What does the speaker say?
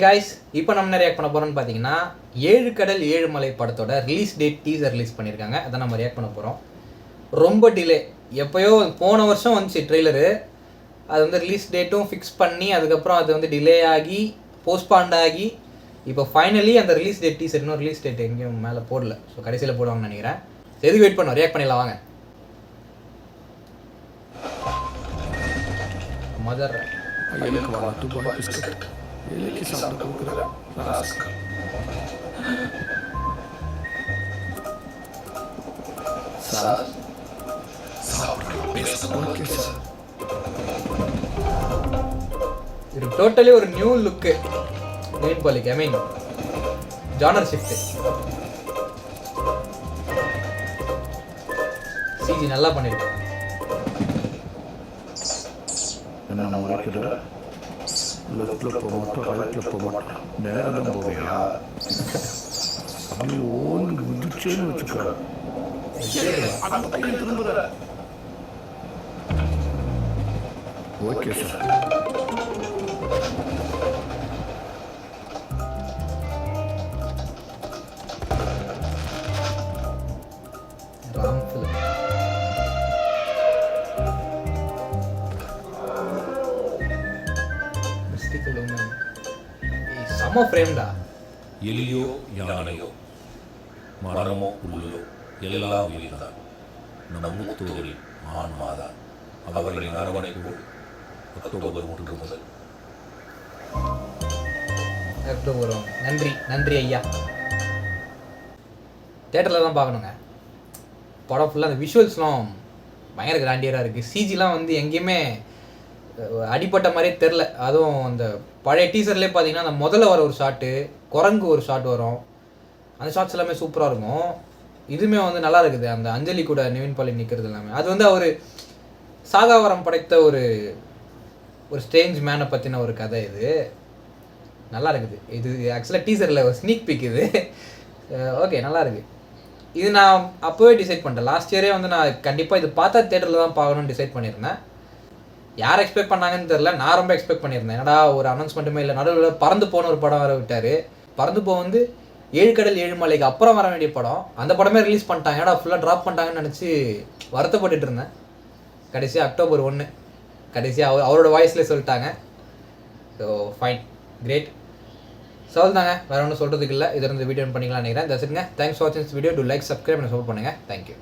Guys, இப்போ நம்ம react பண்ண போகிறோம்னு பார்த்தீங்கன்னா 7 கடல் 7 மலை படத்தோட ரிலீஸ் டேட் டீசர் ரிலீஸ் பண்ணியிருக்காங்க. அதை நம்ம ரியாக்ட் பண்ண போகிறோம். ரொம்ப டிலே, எப்போயோ போன வருஷம் வந்துச்சு ட்ரெய்லரு. அது வந்து ரிலீஸ் டேட்டும் ஃபிக்ஸ் பண்ணி அதுக்கப்புறம் அது வந்து டிலே ஆகி போஸ்ட்பாண்ட் ஆகி இப்போ ஃபைனலி அந்த ரிலீஸ் டேட் டீசர் இன்னும் ரிலீஸ் டேட் எங்கேயும் மேலே போடல. ஸோ கடைசியில் போடுவாங்கன்னு நினைக்கிறேன். எதுக்கு வெயிட் பண்ணோம், ரியாக்ட் பண்ணிடலாம் வாங்க. மதர் இது டோட்டலி ஒரு நியூ லுக்கு நிவின் பாலிக்கு. ஐ மீன் ஜானர் ஷிஃப்ட். சிஜி நல்லா பண்ணிருக்காங்க. என்ன முறைக்கிற லெஃப்ட்ல போக மாட்டோம், ரைட்ல போக மாட்டோம், நேரம் போவியா? அப்படி ஓன் குதிச்சேன்னு வச்சுக்க, அந்த பையன் திரும்புற. Okay sir. செம்ம ஃப்ரேம்டா. எலியோ யானையோ மரமோ புல்லோ எல்லாம் உயிர்தான். நம் மூத்தோரில் ஆன்மாதான். அவர்களின் அரவணைப்பு அக்டோபர் 1 முதல். அக்டோபர் 1. நன்றி நன்றி ஐயா. தேட்டரில் தான் பார்க்கணுங்க. படம் ஃபுல்லாக அந்த விஷுவல்ஸ்லாம் பயங்கர கிராண்டியராக இருக்குது. சிஜிலாம் வந்து எங்கேயுமே அடிப்பட்ட மாதிரியே தெரில. அதுவும் அந்த பழைய டீசர்லேயே பார்த்தீங்கன்னா அந்த முதல்ல வர ஒரு ஷாட்டு, குரங்கு ஒரு ஷாட் வரும். அந்த ஷாட்ஸ் எல்லாமே சூப்பராக இருக்கும். இதுவுமே வந்து நல்லா இருக்குது. அந்த அஞ்சலி கூட நிவின் பாலி நிற்கிறது எல்லாமே அது வந்து அவர் சாகாவரம் படைத்த ஒரு ஸ்ட்ரேஞ்ச் மேனை பற்றின ஒரு கதை. இது நல்லா இருக்குது. இது ஆக்சுவலாக டீசரில் ஒரு ஸ்னீக் பீக். இது ஓகே, நல்லா இருக்குது. இது நான் அப்போவே டிசைட் பண்ணிட்டேன். லாஸ்ட் இயரே வந்து நான் கண்டிப்பாக இது பார்த்தா தேட்டரில் தான் பார்க்கணும்னு டிசைட் பண்ணியிருந்தேன். யார் எக்ஸ்பெக்ட் பண்ணாங்கன்னு தெரில, நான் ரொம்ப எக்ஸ்பெக்ட் பண்ணியிருந்தேன். ஏன்னா ஒரு அனௌன்ஸ்மெண்ட்டுமே இல்லை. நடுவில் பறந்து போன ஒரு படம் வர விட்டார். பறந்து போ வந்து 7 கடல் 7 மலைக்கு அப்புறம் வர வேண்டிய படம். அந்த படமே ரிலீஸ் பண்ணிட்டாங்க. ஏன்னா ஃபுல்லாக ட்ராப் பண்ணிட்டாங்கன்னு நினச்சி வருத்தப்பட்டுட்டு இருந்தேன். கடைசியாக அக்டோபர் 1 கடைசியாக அவரோட வாய்ஸ்லேயே சொல்லிட்டாங்க. So fine, great. சொல்லுதாங்க, வேறு ஒன்றும் சொல்கிறதுக்கு இல்லை. இதில் இருந்து வீடியோ பண்ணிக்கலாம்னு நினைக்கிறேன். தட்ஸ் இட்ங்க. தேங்க்ஸ் ஃபார் வாட்சிங் this video. To like, subscribe பண்ணி சப்போர்ட் பண்ணுங்கள். தேங்க்யூ.